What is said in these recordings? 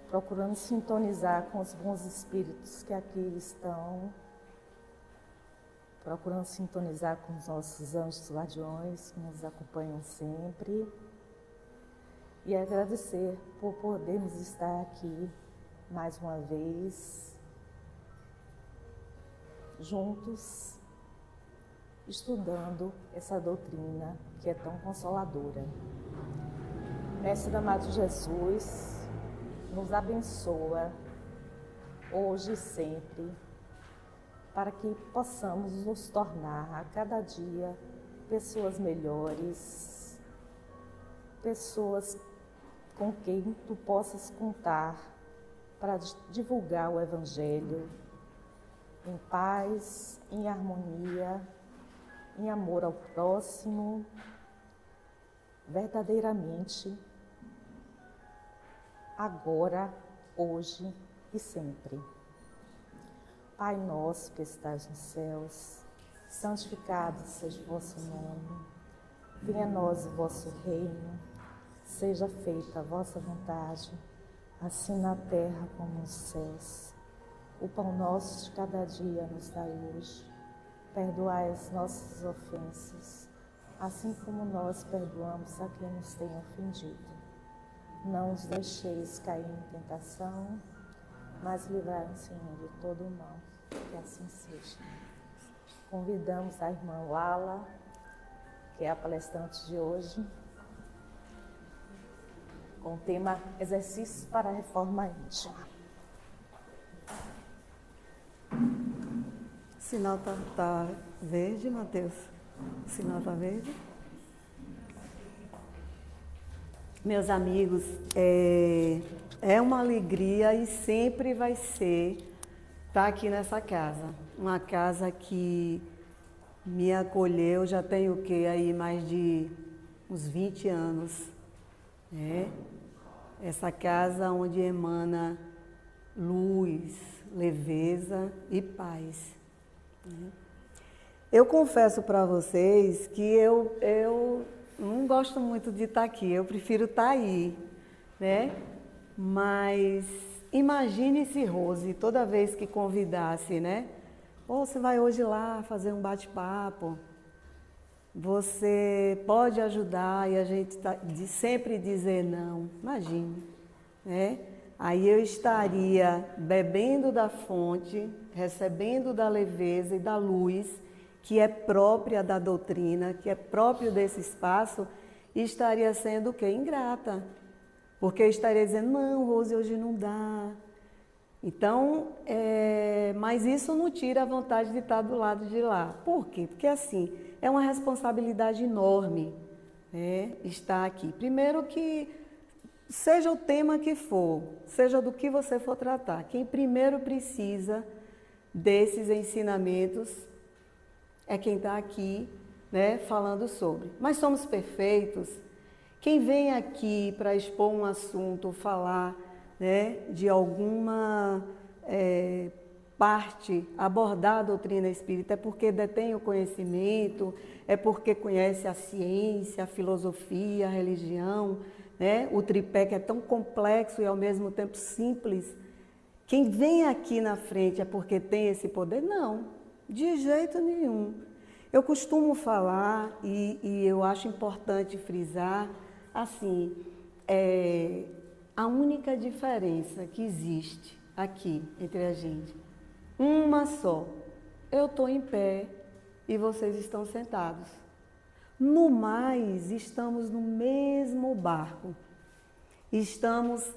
procurando sintonizar com os bons espíritos que aqui estão, procurando sintonizar com os nossos anjos guardiões que nos acompanham sempre e agradecer por podermos estar aqui mais uma vez, juntos, estudando essa doutrina que é tão consoladora. Mestre amado Jesus, nos abençoa hoje e sempre, para que possamos nos tornar a cada dia pessoas melhores, pessoas com quem tu possas contar para divulgar o Evangelho em paz, em harmonia, em amor ao próximo, verdadeiramente, agora, hoje e sempre. Pai nosso que estás nos céus, santificado seja o vosso nome. Venha a nós o vosso reino, seja feita a vossa vontade, assim na terra como nos céus. O pão nosso de cada dia nos dai hoje. Perdoai as nossas ofensas, assim como nós perdoamos a quem nos tem ofendido. Não os deixeis cair em tentação, mas livrai-nos, Senhor, de todo o mal. Que assim seja. Convidamos a irmã Lala, que é a palestrante de hoje, com o tema Exercícios para a Reforma Íntima. O sinal tá verde, Mateus? O sinal tá verde? Meus amigos, é uma alegria e sempre vai ser estar aqui nessa casa. Uma casa que me acolheu, já tem o quê? Aí mais de uns 20 anos. Né? Essa casa onde emana luz, leveza e paz. Né? Eu confesso para vocês que eu não gosto muito de estar aqui, eu prefiro estar aí, né? Mas imagine se Rose, toda vez que convidasse, né? Ou você vai hoje lá fazer um bate-papo, você pode ajudar e a gente sempre dizer não, imagine, né? Aí eu estaria bebendo da fonte, recebendo da leveza e da luz, que é própria da doutrina, que é próprio desse espaço, e estaria sendo o quê? Ingrata. Porque eu estaria dizendo, não, Rose, hoje não dá. Então, mas isso não tira a vontade de estar do lado de lá. Por quê? Porque assim, é uma responsabilidade enorme, né, estar aqui. Primeiro que, seja o tema que for, seja do que você for tratar, quem primeiro precisa desses ensinamentos é quem está aqui, né, falando sobre. Mas somos perfeitos? Quem vem aqui para expor um assunto, falar, né, de alguma parte, abordar a doutrina espírita, é porque detém o conhecimento, é porque conhece a ciência, a filosofia, a religião, né, o tripé que é tão complexo e ao mesmo tempo simples. Quem vem aqui na frente é porque tem esse poder? Não, de jeito nenhum. Eu costumo falar, e eu acho importante frisar, assim, a única diferença que existe aqui entre a gente, uma só, eu estou em pé e vocês estão sentados. No mais, estamos no mesmo barco. Estamos,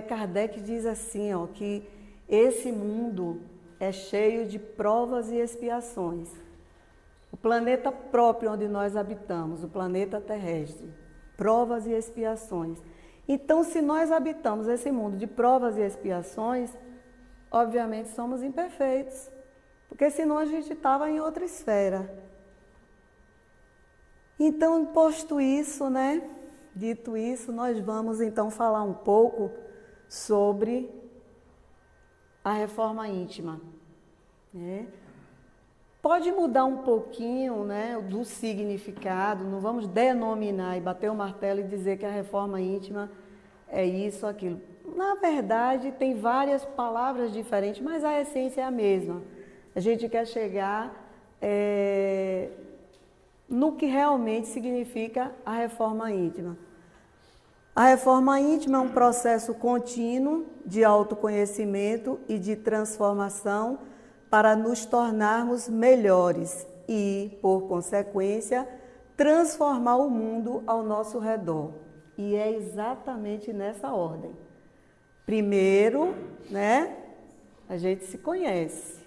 Kardec diz assim, ó, que esse mundo é cheio de provas e expiações. O planeta próprio onde nós habitamos, o planeta terrestre, provas e expiações. Então, se nós habitamos esse mundo de provas e expiações, obviamente somos imperfeitos, porque senão a gente estava em outra esfera. Então, posto isso, né? Dito isso, nós vamos então falar um pouco sobre a reforma íntima, né? Pode mudar um pouquinho, né, do significado, não vamos denominar e bater o martelo e dizer que a reforma íntima é isso, aquilo. Na verdade, tem várias palavras diferentes, mas a essência é a mesma. A gente quer chegar no que realmente significa a reforma íntima. A reforma íntima é um processo contínuo de autoconhecimento e de transformação para nos tornarmos melhores e, por consequência, transformar o mundo ao nosso redor. E é exatamente nessa ordem. Primeiro, né, a gente se conhece.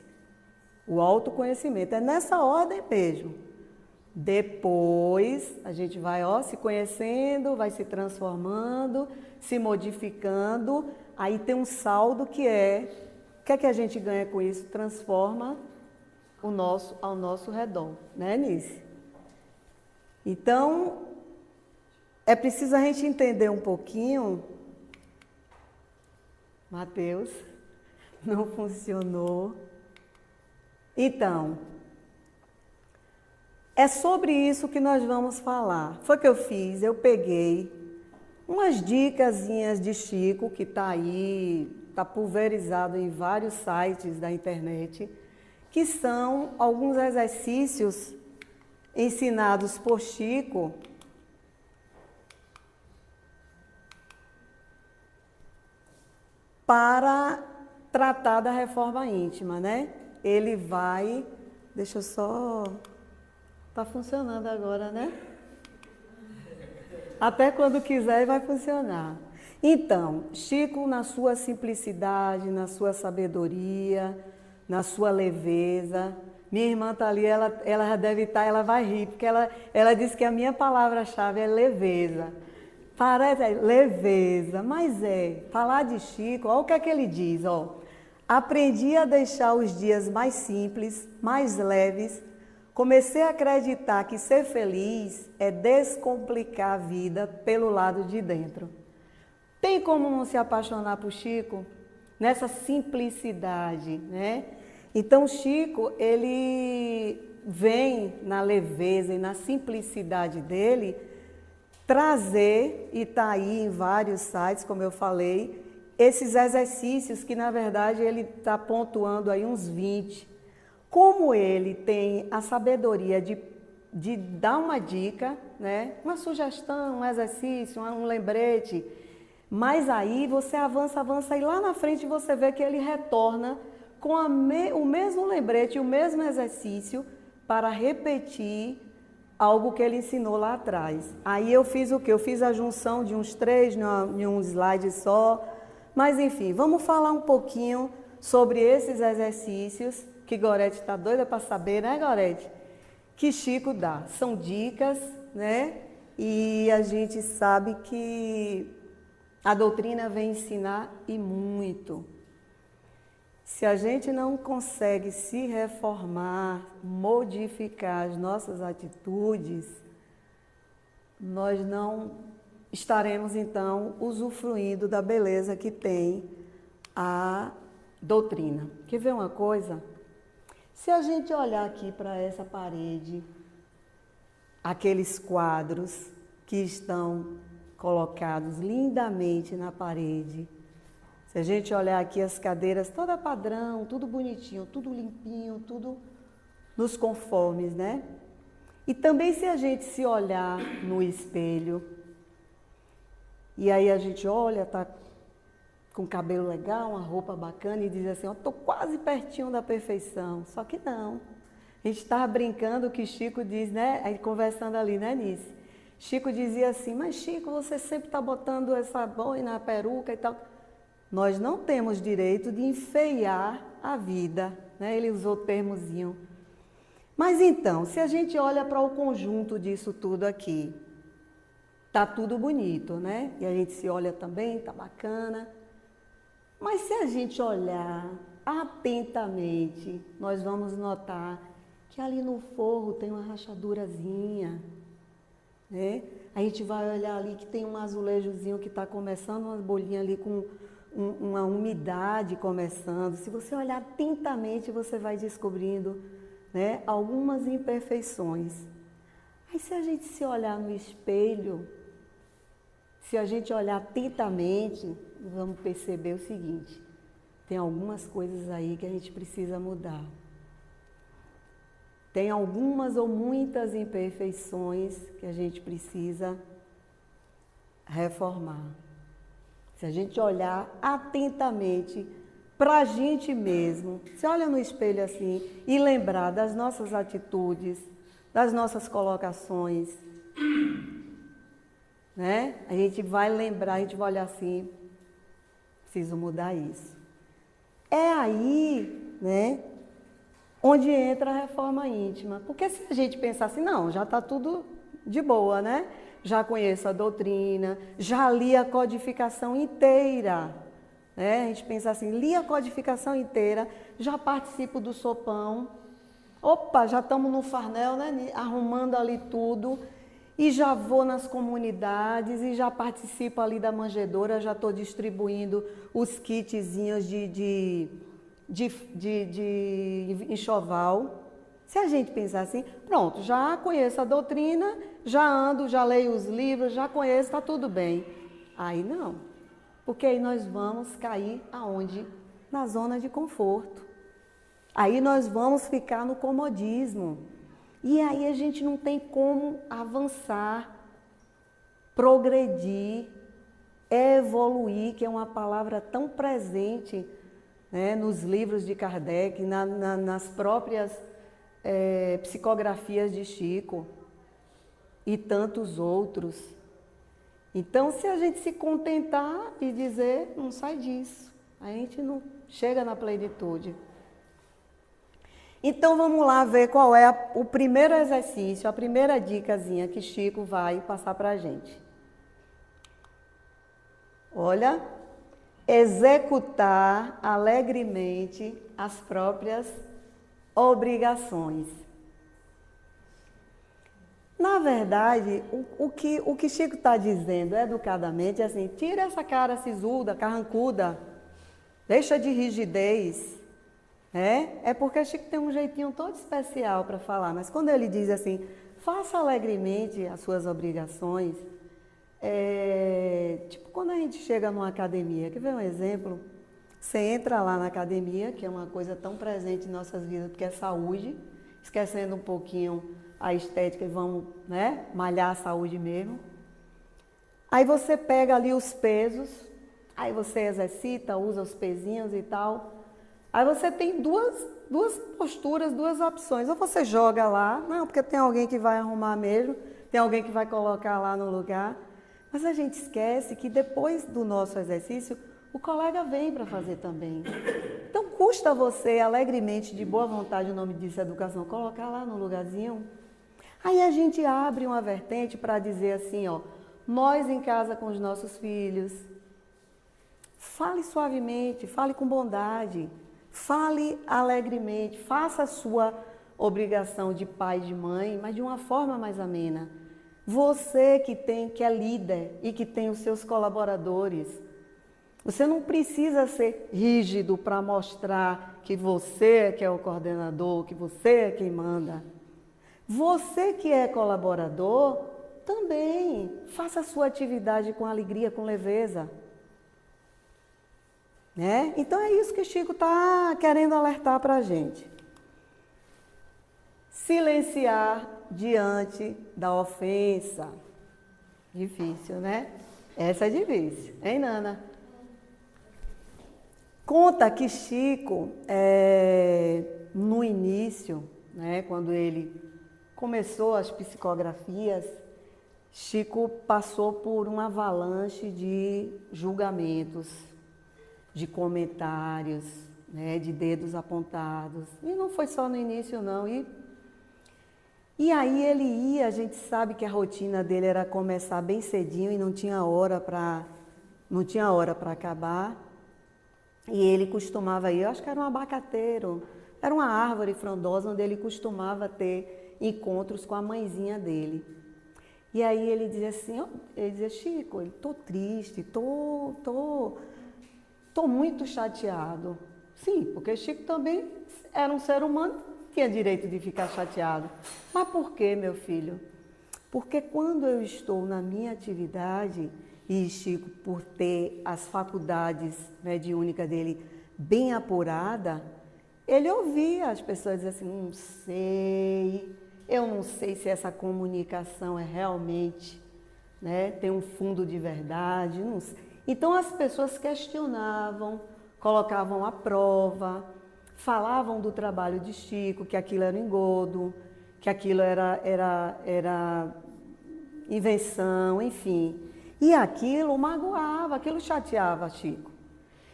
O autoconhecimento é nessa ordem mesmo. Depois, a gente vai se conhecendo, vai se transformando, se modificando. Aí tem um saldo que o que é que a gente ganha com isso? Transforma ao nosso redor, né, Nice? Então, é preciso a gente entender um pouquinho. Mateus, não funcionou. Então, é sobre isso que nós vamos falar. Foi o que eu fiz, eu peguei umas dicasinhas de Chico, que está aí, está pulverizado em vários sites da internet, que são alguns exercícios ensinados por Chico para tratar da reforma íntima, né? Ele vai... Deixa eu só... Está funcionando agora, né? Até quando quiser vai funcionar. Então, Chico, na sua simplicidade, na sua sabedoria, na sua leveza... Minha irmã está ali, ela já deve estar, ela vai rir, porque ela disse que a minha palavra-chave é leveza. Parece leveza, mas falar de Chico, olha o que é que ele diz, ó. Aprendi a deixar os dias mais simples, mais leves, comecei a acreditar que ser feliz é descomplicar a vida pelo lado de dentro. Tem como não se apaixonar por Chico? Nessa simplicidade, né? Então, Chico, ele vem na leveza e na simplicidade dele trazer, e está aí em vários sites, como eu falei, esses exercícios que, na verdade, ele está pontuando aí uns 20. Como ele tem a sabedoria de dar uma dica, né? Uma sugestão, um exercício, um lembrete, mas aí você avança e lá na frente você vê que ele retorna com o mesmo lembrete, o mesmo exercício para repetir algo que ele ensinou lá atrás. Aí eu fiz o quê? Eu fiz a junção de uns 3 em um slide só. Mas enfim, vamos falar um pouquinho sobre esses exercícios que Gorete está doida para saber, né, Gorete? Que Chico dá. São dicas, né? E a gente sabe que a doutrina vem ensinar e muito. Se a gente não consegue se reformar, modificar as nossas atitudes, nós não estaremos, então, usufruindo da beleza que tem a doutrina. Quer ver uma coisa? Se a gente olhar aqui para essa parede, aqueles quadros que estão colocados lindamente na parede, se a gente olhar aqui as cadeiras, toda padrão, tudo bonitinho, tudo limpinho, tudo nos conformes, né? E também se a gente se olhar no espelho, e aí a gente olha, tá com cabelo legal, uma roupa bacana e diz assim, ó, tô quase pertinho da perfeição. Só que não. A gente estava brincando que Chico diz, né? Aí conversando ali, né, Nice? Chico dizia assim, mas Chico, você sempre está botando essa boina na peruca e tal. Nós não temos direito de enfeiar a vida, né? Ele usou o termozinho. Mas então, se a gente olha para o conjunto disso tudo aqui, tá tudo bonito, né? E a gente se olha também, tá bacana. Mas se a gente olhar atentamente, nós vamos notar que ali no forro tem uma rachadurazinha, né? A gente vai olhar ali que tem um azulejozinho que está começando, umas bolinhas ali com uma umidade começando. Se você olhar atentamente, você vai descobrindo, né, algumas imperfeições. Aí se a gente se olhar no espelho, se a gente olhar atentamente, vamos perceber o seguinte: tem algumas coisas aí que a gente precisa mudar. Tem algumas ou muitas imperfeições que a gente precisa reformar. Se a gente olhar atentamente para a gente mesmo, se olha no espelho assim e lembrar das nossas atitudes, das nossas colocações, né? A gente vai lembrar, a gente vai olhar assim, preciso mudar isso. É aí, né, onde entra a reforma íntima. Porque se a gente pensar assim, não, já está tudo de boa, né? Já conheço a doutrina, já li a codificação inteira, né? A gente pensa assim, li a codificação inteira, já participo do sopão, opa, já estamos no farnel, né? Arrumando ali tudo, e já vou nas comunidades, e já participo ali da manjedoura, já estou distribuindo os kitzinhos de enxoval. Se a gente pensar assim, pronto, já conheço a doutrina, já ando, já leio os livros, já conheço, está tudo bem. Aí não, porque aí nós vamos cair aonde? Na zona de conforto. Aí nós vamos ficar no comodismo. E aí a gente não tem como avançar, progredir, evoluir, que é uma palavra tão presente, né, nos livros de Kardec, nas próprias psicografias de Chico e tantos outros. Então, se a gente se contentar e dizer, não sai disso, a gente não chega na plenitude. Então, vamos lá ver qual é o primeiro exercício, a primeira dicasinha que Chico vai passar para a gente. Olha, executar alegremente as próprias obrigações. Na verdade, o que Chico está dizendo educadamente é assim, tira essa cara sisuda, carrancuda, deixa de rigidez. É porque Chico tem um jeitinho todo especial para falar, mas quando ele diz assim, faça alegremente as suas obrigações, tipo quando a gente chega numa academia, quer ver um exemplo? Você entra lá na academia, que é uma coisa tão presente em nossas vidas, porque é saúde, esquecendo um pouquinho a estética e vamos, né, malhar a saúde mesmo. Aí você pega ali os pesos, aí você exercita, usa os pezinhos e tal. Aí você tem duas posturas, duas opções. Ou você joga lá, não, porque tem alguém que vai arrumar mesmo, tem alguém que vai colocar lá no lugar. Mas a gente esquece que depois do nosso exercício, o colega vem para fazer também. Então, custa você, alegremente, de boa vontade, o nome disso é educação, colocar lá no lugarzinho. Aí a gente abre uma vertente para dizer assim, ó, nós em casa com os nossos filhos, fale suavemente, fale com bondade, fale alegremente, faça a sua obrigação de pai e de mãe, mas de uma forma mais amena. Você que é líder e que tem os seus colaboradores, você não precisa ser rígido para mostrar que você é o coordenador, que você é quem manda. Você que é colaborador, também faça a sua atividade com alegria, com leveza. Né? Então é isso que Chico está querendo alertar para a gente. Silenciar diante da ofensa. Difícil, né? Essa é difícil, hein, Nana? Conta que Chico, no início, né, quando ele começou as psicografias, Chico passou por uma avalanche de julgamentos, de comentários, né, de dedos apontados. E não foi só no início, não. E aí ele ia, a gente sabe que a rotina dele era começar bem cedinho e não tinha hora para acabar. E ele costumava ir, eu acho que era um abacateiro, era uma árvore frondosa onde ele costumava ter encontros com a mãezinha dele. E aí ele dizia assim, Chico, estou triste, estou muito chateado. Sim, porque Chico também era um ser humano, tinha direito de ficar chateado. Mas por quê, meu filho? Porque quando eu estou na minha atividade, e Chico, por ter as faculdades mediúnicas dele bem apurada, ele ouvia as pessoas dizer assim, eu não sei se essa comunicação é realmente, tem um fundo de verdade, não sei. Então as pessoas questionavam, colocavam à prova, falavam do trabalho de Chico, que aquilo era engodo, que aquilo era invenção, enfim. E aquilo magoava, aquilo chateava Chico.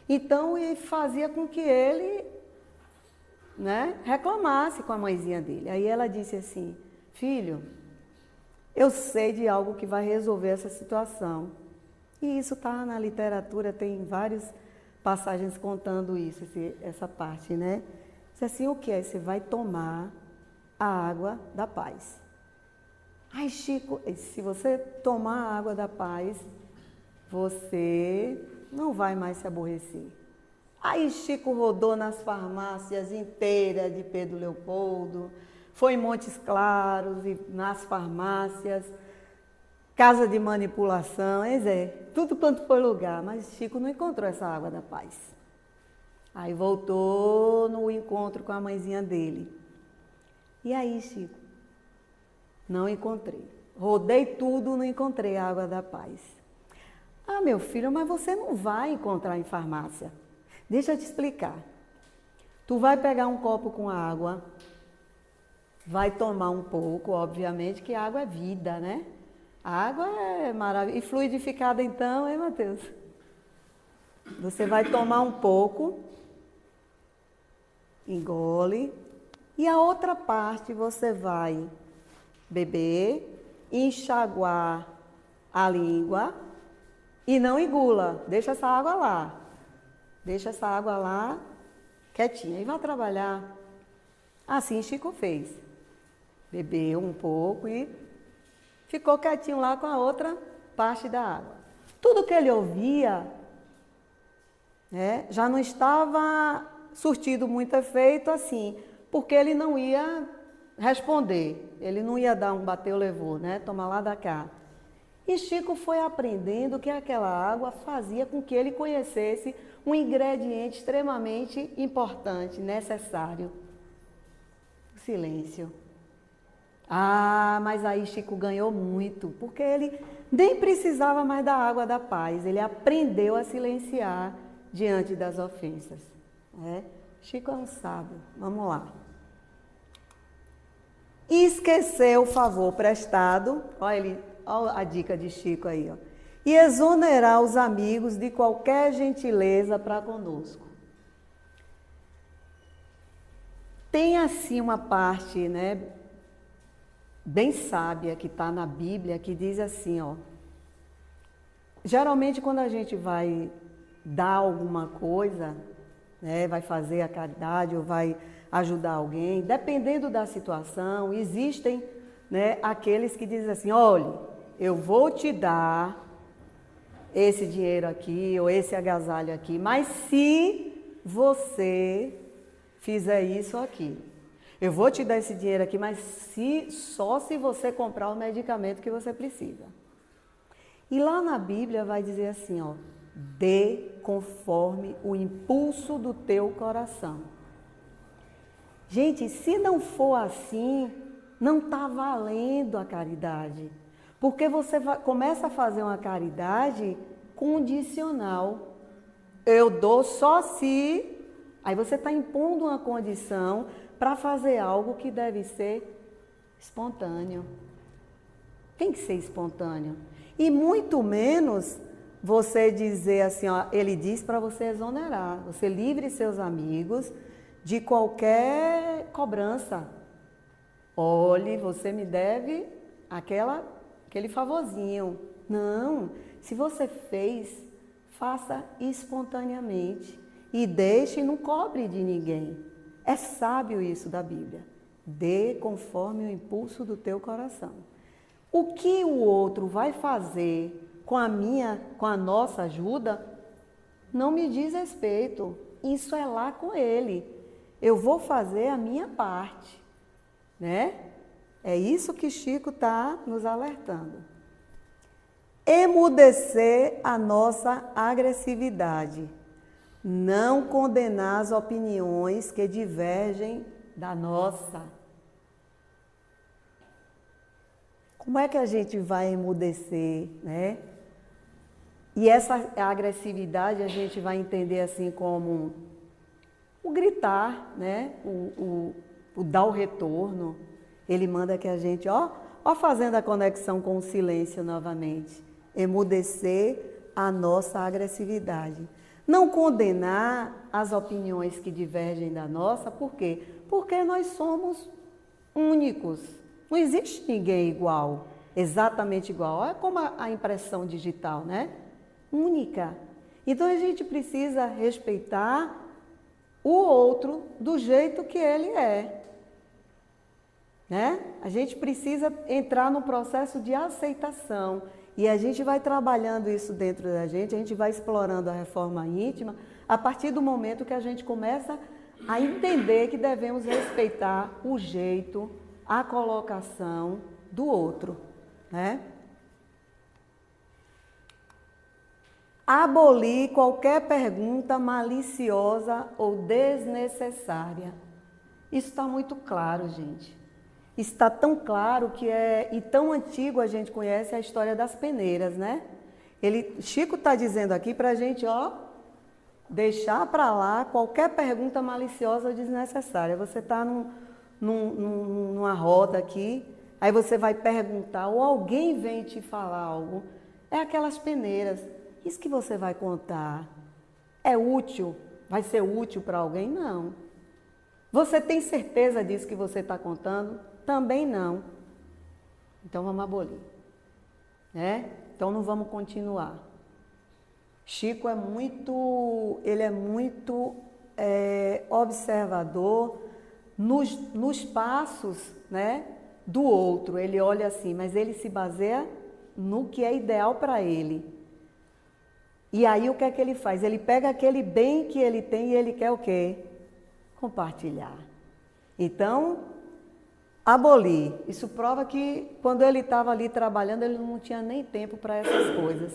Então, ele fazia com que ele reclamasse com a mãezinha dele. Aí ela disse assim, filho, eu sei de algo que vai resolver essa situação. E isso está na literatura, tem várias passagens contando isso, essa parte, né? Diz assim, o que é? Você vai tomar a água da paz. Ai, Chico, se você tomar a água da paz, você não vai mais se aborrecer. Aí Chico rodou nas farmácias inteiras de Pedro Leopoldo, foi em Montes Claros, e nas farmácias, casa de manipulação, tudo quanto foi lugar, mas Chico não encontrou essa água da paz. Aí voltou no encontro com a mãezinha dele. E aí, Chico? Não encontrei. Rodei tudo, não encontrei a água da paz. Ah, meu filho, mas você não vai encontrar em farmácia. Deixa eu te explicar. Tu vai pegar um copo com água, vai tomar um pouco, obviamente, que a água é vida, né? A água é maravilhosa. E fluidificada então, Mateus? Você vai tomar um pouco, engole, e a outra parte você vai beber, enxaguar a língua e não engula. Deixa essa água lá. Deixa essa água lá quietinha e vai trabalhar. Assim Chico fez. Bebeu um pouco e ficou quietinho lá com a outra parte da água. Tudo que ele ouvia já não estava surtido muito efeito assim, porque ele não ia responder, ele não ia dar um bateu, levou, tomar lá da cá. E Chico foi aprendendo que aquela água fazia com que ele conhecesse um ingrediente extremamente importante, necessário. O silêncio. Ah, mas aí Chico ganhou muito, porque ele nem precisava mais da água da paz, ele aprendeu a silenciar diante das ofensas. Chico é um sábio, vamos lá. Esquecer o favor prestado, olha a dica de Chico aí, e exonerar os amigos de qualquer gentileza para conosco. Tem assim uma parte, bem sábia que está na Bíblia, que diz assim, geralmente quando a gente vai dar alguma coisa, vai fazer a caridade ou vai ajudar alguém, dependendo da situação, existem aqueles que dizem assim, olha, eu vou te dar esse dinheiro aqui ou esse agasalho aqui, mas se você fizer isso ou aquilo. Eu vou te dar esse dinheiro aqui, mas só se você comprar o medicamento que você precisa. E lá na Bíblia vai dizer assim, dê conforme o impulso do teu coração. Gente, se não for assim, não está valendo a caridade. Porque você começa a fazer uma caridade condicional. Eu dou só se... Aí você está impondo uma condição para fazer algo que deve ser espontâneo. Tem que ser espontâneo. E muito menos você dizer assim, ele diz para você exonerar. Você livre seus amigos de qualquer cobrança. Olhe, você me deve aquele favorzinho. Não, se você fez, faça espontaneamente. E deixe e não cobre de ninguém. É sábio isso da Bíblia. Dê conforme o impulso do teu coração. O que o outro vai fazer com a nossa ajuda, não me diz respeito. Isso é lá com ele. Eu vou fazer a minha parte, É isso que Chico está nos alertando. Emudecer a nossa agressividade. Não condenar as opiniões que divergem da nossa. Como é que a gente vai emudecer, né? E essa agressividade a gente vai entender assim como o gritar, né? O dar o retorno. Ele manda que a gente, ó fazendo a conexão com o silêncio novamente. Emudecer a nossa agressividade. Não condenar as opiniões que divergem da nossa, por quê? Porque nós somos únicos. Não existe ninguém igual, exatamente igual. Olha como a impressão digital, né? Única. Então a gente precisa respeitar o outro do jeito que ele é. Né? A gente precisa entrar no processo de aceitação. E a gente vai trabalhando isso dentro da gente, a gente vai explorando a reforma íntima, a partir do momento que a gente começa a entender que devemos respeitar o jeito, a colocação do outro, né? Abolir qualquer pergunta maliciosa ou desnecessária. Isso está muito claro, gente. Está tão claro que e tão antigo a gente conhece a história das peneiras, né? Chico está dizendo aqui para a gente, deixar para lá qualquer pergunta maliciosa ou desnecessária. Você está numa roda aqui, aí você vai perguntar, ou alguém vem te falar algo, é aquelas peneiras. Isso que você vai contar é útil? Vai ser útil para alguém? Não. Você tem certeza disso que você está contando? Também não. Então vamos abolir. Né? Então não vamos continuar. Chico ele é muito observador nos passos, né, do outro. Ele olha assim, mas ele se baseia no que é ideal para ele. E aí o que é que ele faz? Ele pega aquele bem que ele tem e ele quer o quê? Compartilhar. Então, abolir. Isso prova que quando ele estava ali trabalhando, ele não tinha nem tempo para essas coisas.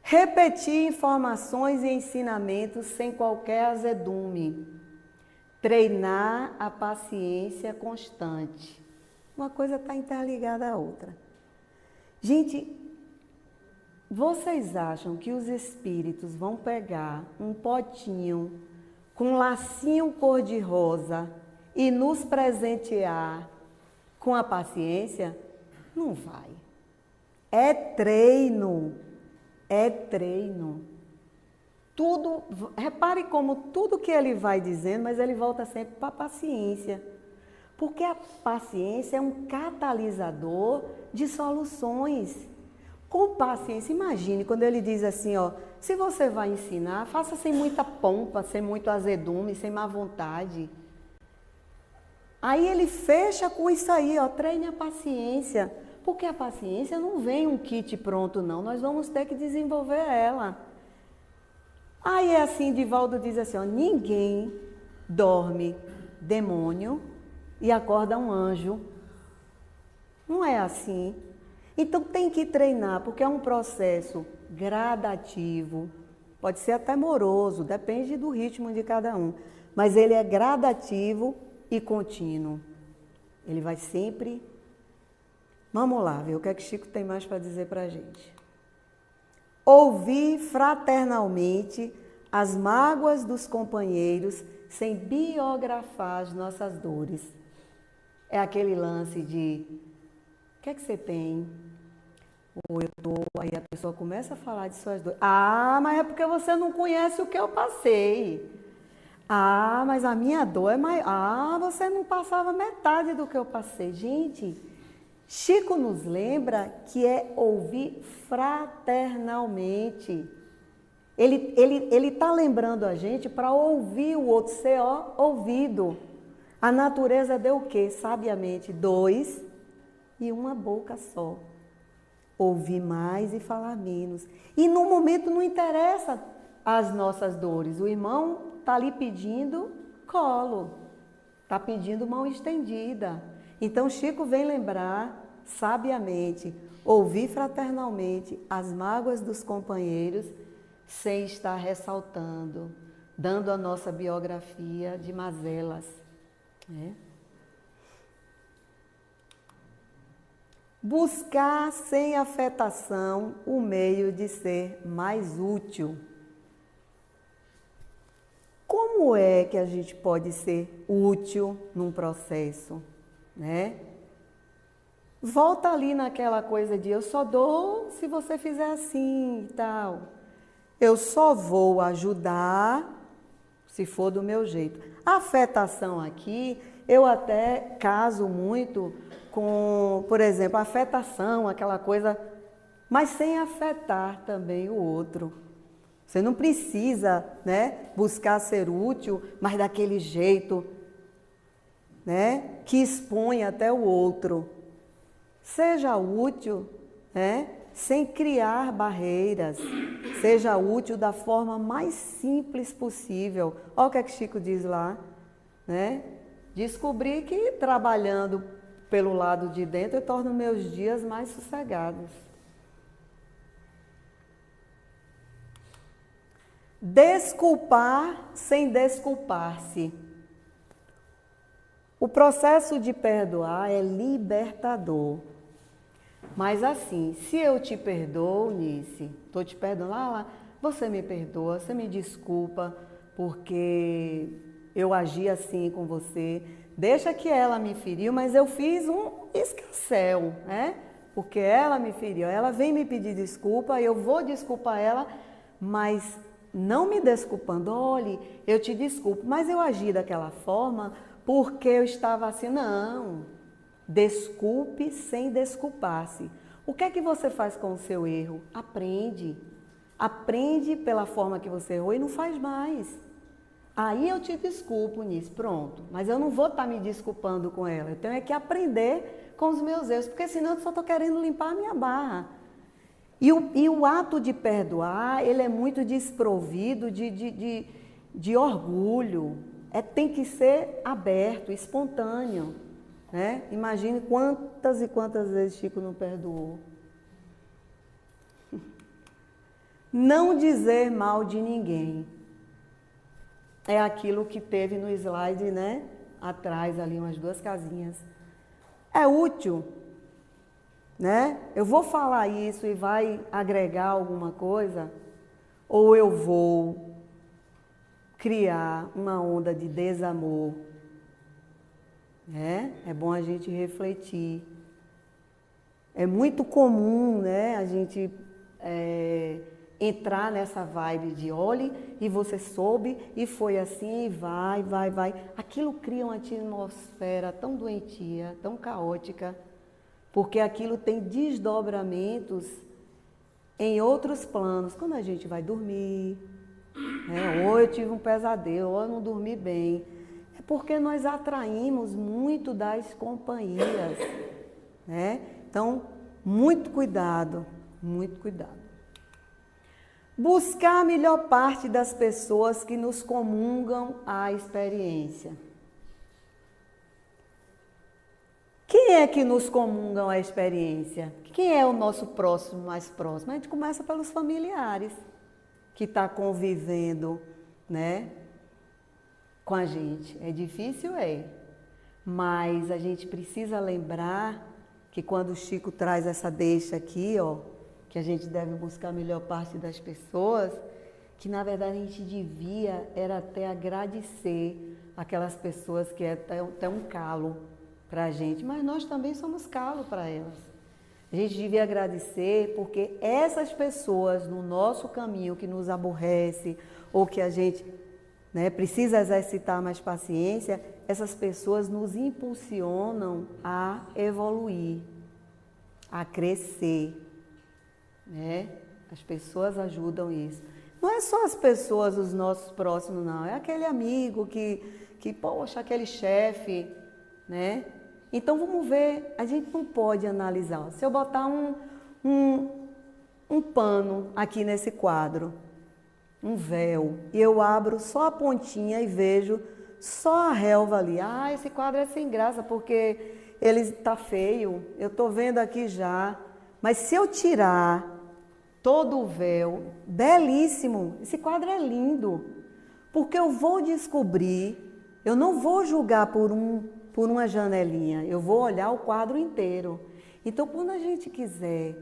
Repetir informações e ensinamentos sem qualquer azedume. Treinar a paciência constante. Uma coisa está interligada à outra. Gente, vocês acham que os espíritos vão pegar um potinho com um lacinho cor-de-rosa e nos presentear com a paciência? Não vai. É treino. É treino. Tudo, repare como tudo que ele vai dizendo, mas ele volta sempre para a paciência. Porque a paciência é um catalisador de soluções. Com paciência, imagine quando ele diz assim, se você vai ensinar, faça sem muita pompa, sem muito azedume, sem má vontade. Aí ele fecha com isso aí, treine a paciência. Porque a paciência não vem um kit pronto, não. Nós vamos ter que desenvolver ela. Aí é assim, Divaldo diz assim, ninguém dorme demônio e acorda um anjo. Não é assim. Então tem que treinar, porque é um processo gradativo. Pode ser até moroso, depende do ritmo de cada um. Mas ele é gradativo e contínuo. Ele vai sempre... Vamos lá, ver o que é que Chico tem mais para dizer para a gente. Ouvir fraternalmente as mágoas dos companheiros sem biografar as nossas dores. É aquele lance de, o que é que você tem? Ou eu estou, aí a pessoa começa a falar de suas dores. Mas é porque você não conhece o que eu passei. Mas a minha dor é maior. Você não passava metade do que eu passei. Gente... Chico nos lembra que é ouvir fraternalmente. Ele está lembrando a gente para ouvir o outro, ser ouvido. A natureza deu o quê? Sabiamente, 2 e uma boca só. Ouvir mais e falar menos. E no momento não interessa as nossas dores. O irmão está ali pedindo colo, está pedindo mão estendida. Então, Chico vem lembrar sabiamente, ouvir fraternalmente as mágoas dos companheiros, sem estar ressaltando, dando a nossa biografia de mazelas, né? Buscar sem afetação o meio de ser mais útil. Como é que a gente pode ser útil num processo, né? Volta ali naquela coisa de eu só dou se você fizer assim e tal. Eu só vou ajudar se for do meu jeito. A afetação aqui, eu até caso muito com, por exemplo, a afetação, aquela coisa, mas sem afetar também o outro. Você não precisa, né, buscar ser útil, mas daquele jeito, né, que expõe até o outro. Seja útil, né, sem criar barreiras. Seja útil da forma mais simples possível. Olha o que é que Chico diz lá, né? Descobri que trabalhando pelo lado de dentro eu torno meus dias mais sossegados. Desculpar sem desculpar-se. O processo de perdoar é libertador. Mas assim, se eu te perdoo, Nice, estou te perdoando, lá, você me perdoa, você me desculpa, porque eu agi assim com você. Deixa que ela me feriu, mas eu fiz um escarcéu, né? Porque ela me feriu, ela vem me pedir desculpa, eu vou desculpar ela, mas não me desculpando. Olhe, eu te desculpo, mas eu agi daquela forma porque eu estava assim. Não, desculpe sem desculpar-se. O que é que você faz com o seu erro? Aprende. Aprende pela forma que você errou e não faz mais. Aí eu te desculpo nisso, pronto. Mas eu não vou estar me desculpando com ela. Eu tenho que aprender com os meus erros, porque senão eu só estou querendo limpar a minha barra. E o ato de perdoar, ele é muito desprovido de orgulho. Tem que ser aberto, espontâneo, né? Imagine quantas e quantas vezes Chico não perdoou. Não dizer mal de ninguém. É aquilo que teve no slide, né? Atrás ali, umas 2 casinhas. É útil, né? Eu vou falar isso e vai agregar alguma coisa? Ou eu vou criar uma onda de desamor? Né? É bom a gente refletir. É muito comum, né, a gente entrar nessa vibe de olhe e você soube e foi assim, e vai. Aquilo cria uma atmosfera tão doentia, tão caótica, porque aquilo tem desdobramentos em outros planos. Quando a gente vai dormir, né, ou eu tive um pesadelo, ou eu não dormi bem, é porque nós atraímos muito das companhias, né? Então, muito cuidado, muito cuidado. Buscar a melhor parte das pessoas que nos comungam à experiência. Quem é que nos comungam à experiência? Quem é o nosso próximo, mais próximo? A gente começa pelos familiares, que está convivendo, né, com a gente. É difícil, mas a gente precisa lembrar que quando o Chico traz essa deixa aqui, ó, que a gente deve buscar a melhor parte das pessoas, que na verdade a gente devia era até agradecer aquelas pessoas que é até um calo para a gente, mas nós também somos calo para elas. A gente devia agradecer porque essas pessoas no nosso caminho que nos aborrece ou que a gente, né, precisa exercitar mais paciência, essas pessoas nos impulsionam a evoluir, a crescer, né? As pessoas ajudam isso. Não é só as pessoas, os nossos próximos, não. É aquele amigo que poxa, aquele chefe, né? Então, vamos ver, a gente não pode analisar. Se eu botar um pano aqui nesse quadro, um véu, e eu abro só a pontinha e vejo só a relva ali. Ah, esse quadro é sem graça, porque ele está feio, eu estou vendo aqui já, mas se eu tirar todo o véu, belíssimo, esse quadro é lindo, porque eu vou descobrir, eu não vou julgar por uma janelinha, eu vou olhar o quadro inteiro. Então, quando a gente quiser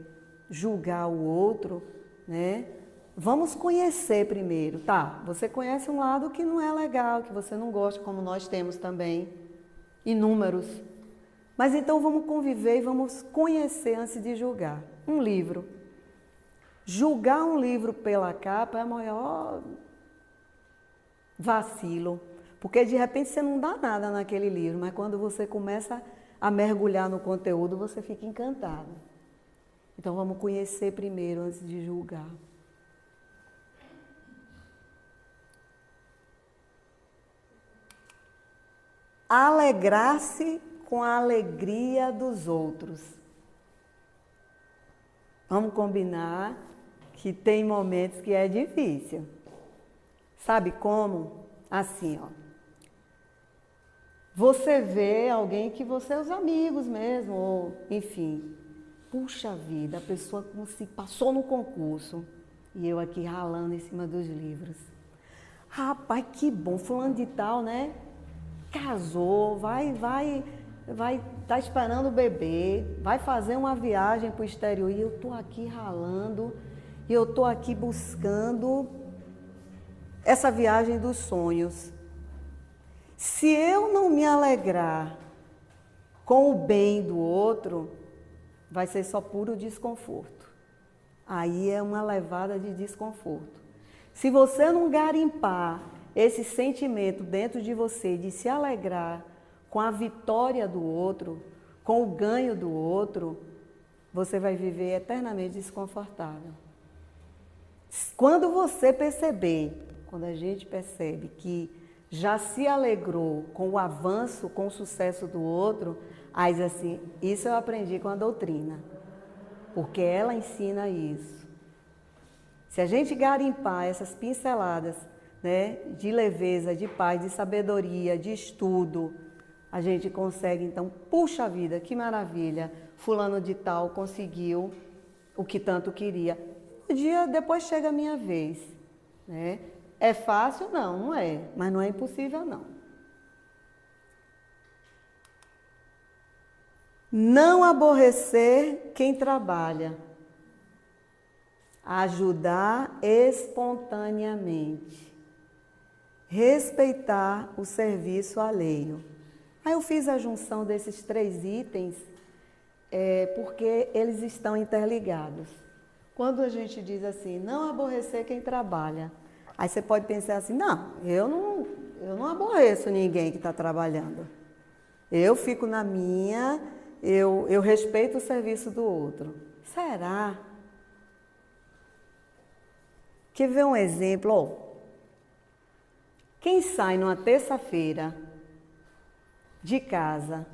julgar o outro, né, vamos conhecer primeiro. Tá, você conhece um lado que não é legal, que você não gosta, como nós temos também, inúmeros. Mas então vamos conviver e vamos conhecer antes de julgar. Um livro. Julgar um livro pela capa é o maior vacilo, porque de repente você não dá nada naquele livro, mas quando você começa a mergulhar no conteúdo, você fica encantado. Então vamos conhecer primeiro antes de julgar. Alegrar-se com a alegria dos outros. Vamos combinar que tem momentos que é difícil. Sabe como? Assim, ó. Você vê alguém que você é os amigos mesmo, ou enfim. Puxa vida, a pessoa como se passou no concurso e eu aqui ralando em cima dos livros. Rapaz, que bom, fulano de tal, né? Casou, vai tá esperando o bebê, vai fazer uma viagem para o exterior e eu tô aqui ralando, e eu tô aqui buscando essa viagem dos sonhos. Se eu não me alegrar com o bem do outro, vai ser só puro desconforto. Aí é uma levada de desconforto. Se você não garimpar esse sentimento dentro de você de se alegrar com a vitória do outro, com o ganho do outro, você vai viver eternamente desconfortável. Quando você perceber, quando a gente percebe que já se alegrou com o avanço, com o sucesso do outro, aí diz assim, isso eu aprendi com a doutrina, porque ela ensina isso. Se a gente garimpar essas pinceladas, né, de leveza, de paz, de sabedoria, de estudo, a gente consegue, então, puxa vida, que maravilha, fulano de tal conseguiu o que tanto queria. Um dia depois chega a minha vez, né? É fácil? Não, não é, mas não é impossível, não. Não aborrecer quem trabalha. Ajudar espontaneamente. Respeitar o serviço alheio. Aí eu fiz a junção desses 3 itens porque eles estão interligados. Quando a gente diz assim, não aborrecer quem trabalha, aí você pode pensar assim, não, eu não aborreço ninguém que está trabalhando. Eu fico na minha, eu respeito o serviço do outro. Será? Quer ver um exemplo? Quem sai numa terça-feira de casa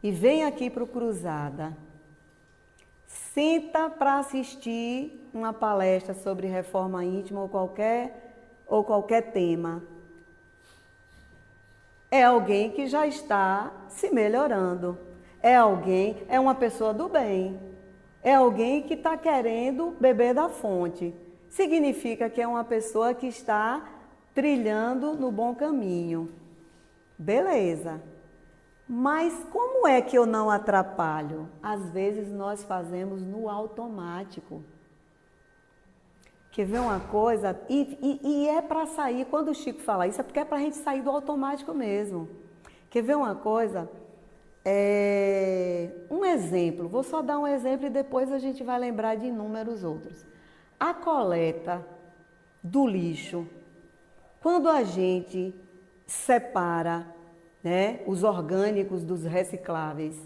e vem aqui para o Cruzada, senta para assistir uma palestra sobre reforma íntima ou qualquer tema, é alguém que já está se melhorando, é uma pessoa do bem, é alguém que está querendo beber da fonte. Significa que é uma pessoa que está trilhando no bom caminho. Beleza. Mas como é que eu não atrapalho? Às vezes nós fazemos no automático. Quer ver uma coisa? E é para sair, quando o Chico fala isso, é porque é para a gente sair do automático mesmo. Quer ver uma coisa? Um exemplo, vou só dar um exemplo e depois a gente vai lembrar de inúmeros outros. A coleta do lixo, quando a gente separa, né, os orgânicos dos recicláveis,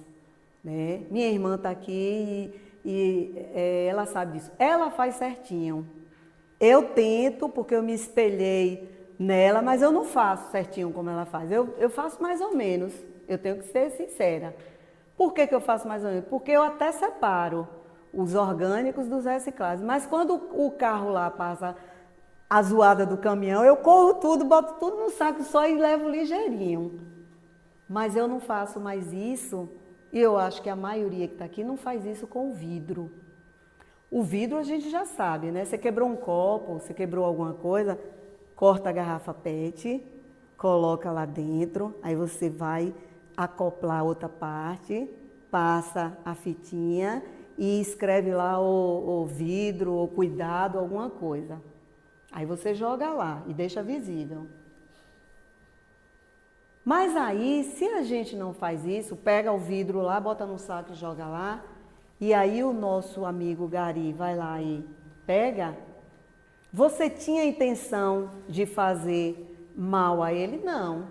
né? Minha irmã está aqui e ela sabe disso. Ela faz certinho. Eu tento, porque eu me espelhei nela, mas eu não faço certinho como ela faz. Eu faço mais ou menos. Eu tenho que ser sincera. Por que eu faço mais ou menos? Porque eu até separo os orgânicos dos recicláveis. Mas quando o carro lá passa a zoada do caminhão, eu corro tudo, boto tudo no saco só e levo ligeirinho. Mas eu não faço mais isso E eu acho que a maioria que está aqui não faz isso com o vidro. O vidro a gente já sabe, né? Você quebrou um copo, você quebrou alguma coisa, corta a garrafa PET, coloca lá dentro, aí você vai acoplar outra parte, passa a fitinha e escreve lá o vidro, ou cuidado, alguma coisa. Aí você joga lá e deixa visível. Mas aí, se a gente não faz isso, pega o vidro lá, bota no saco e joga lá, e aí o nosso amigo Gari vai lá e pega, você tinha a intenção de fazer mal a ele? Não.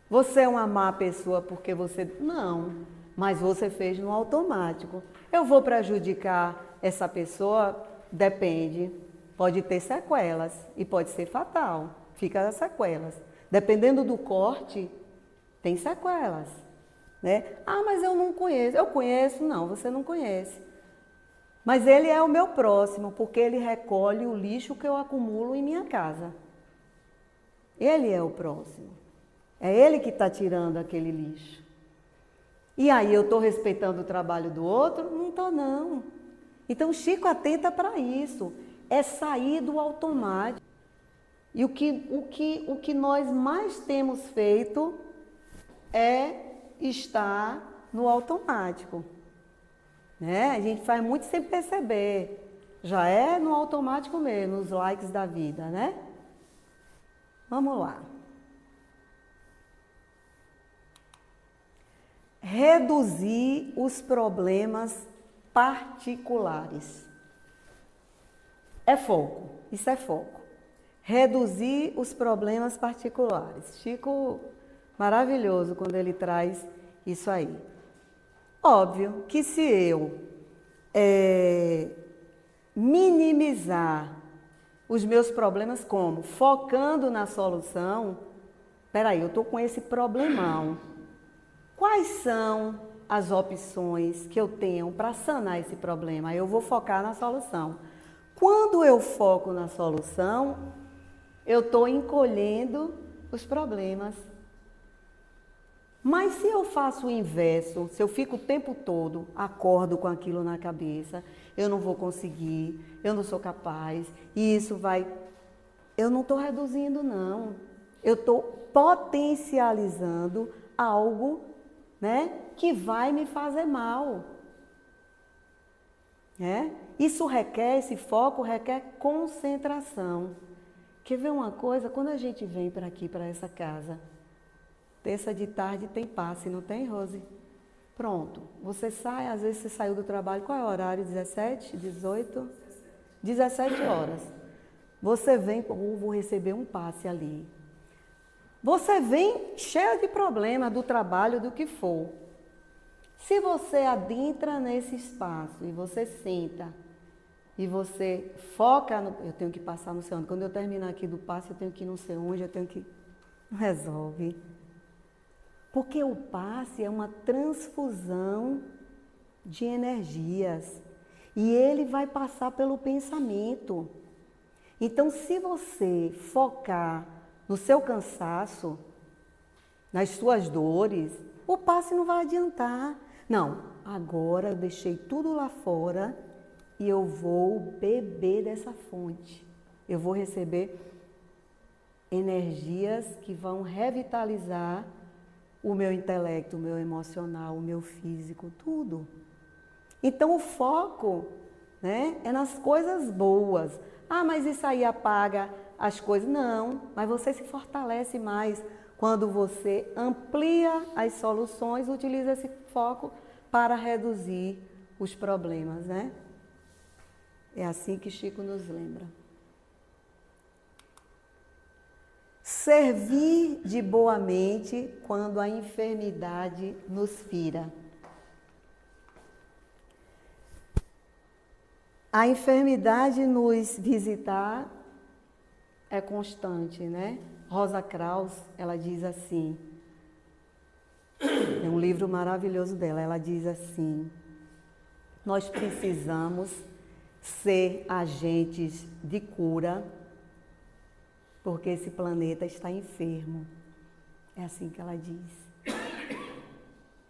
Você é uma má pessoa porque você... Não, mas você fez no automático. Eu vou prejudicar essa pessoa? Depende. Pode ter sequelas e pode ser fatal. Fica as sequelas. Dependendo do corte, tem sequelas, né? Ah, mas eu não conheço. Eu conheço? Não, você não conhece. Mas ele é o meu próximo, porque ele recolhe o lixo que eu acumulo em minha casa. Ele é o próximo. É ele que está tirando aquele lixo. E aí eu estou respeitando o trabalho do outro? Não estou, não. Então, Chico atenta para isso. É sair do automático. E o que nós mais temos feito é estar no automático. Né? A gente faz muito sem perceber. Já é no automático mesmo, os likes da vida, né? Vamos lá. Reduzir os problemas particulares. É foco, isso é foco. Reduzir os problemas particulares. Chico, maravilhoso quando ele traz isso aí. Óbvio que se eu minimizar os meus problemas como? Focando na solução, peraí, eu estou com esse problemão. Quais são as opções que eu tenho para sanar esse problema? Eu vou focar na solução. Quando eu foco na solução, eu estou encolhendo os problemas. Mas se eu faço o inverso, se eu fico o tempo todo, acordo com aquilo na cabeça, eu não vou conseguir, eu não sou capaz, e isso vai... Eu não estou reduzindo, não. Eu estou potencializando algo, né, que vai me fazer mal. Isso requer, esse foco requer concentração. Quer ver uma coisa? Quando a gente vem para aqui, para essa casa, terça de tarde tem passe, não tem, Rose? Pronto. Você sai, às vezes você saiu do trabalho, qual é o horário? 17, 18? 17 horas. Você vem, vou receber um passe ali. Você vem cheio de problemas do trabalho, do que for. Se você adentra nesse espaço e você senta e você foca no... Eu tenho que passar não sei onde. Quando eu terminar aqui do passe, eu tenho que ir não sei onde, eu tenho que... Resolve. Porque o passe é uma transfusão de energias. E ele vai passar pelo pensamento. Então, se você focar no seu cansaço, nas suas dores, o passe não vai adiantar. Não, agora eu deixei tudo lá fora e eu vou beber dessa fonte. Eu vou receber energias que vão revitalizar o meu intelecto, o meu emocional, o meu físico, tudo. Então o foco, né, é nas coisas boas. Ah, mas isso aí apaga as coisas. Não, mas você se fortalece mais quando você amplia as soluções, utiliza esse foco para reduzir os problemas, né? É assim que Chico nos lembra. Servir de boa mente quando a enfermidade nos fira. A enfermidade nos visitar é constante, né? Rosa Kraus, ela diz assim, é um livro maravilhoso dela, ela diz assim, nós precisamos ser agentes de cura, porque esse planeta está enfermo. É assim que ela diz.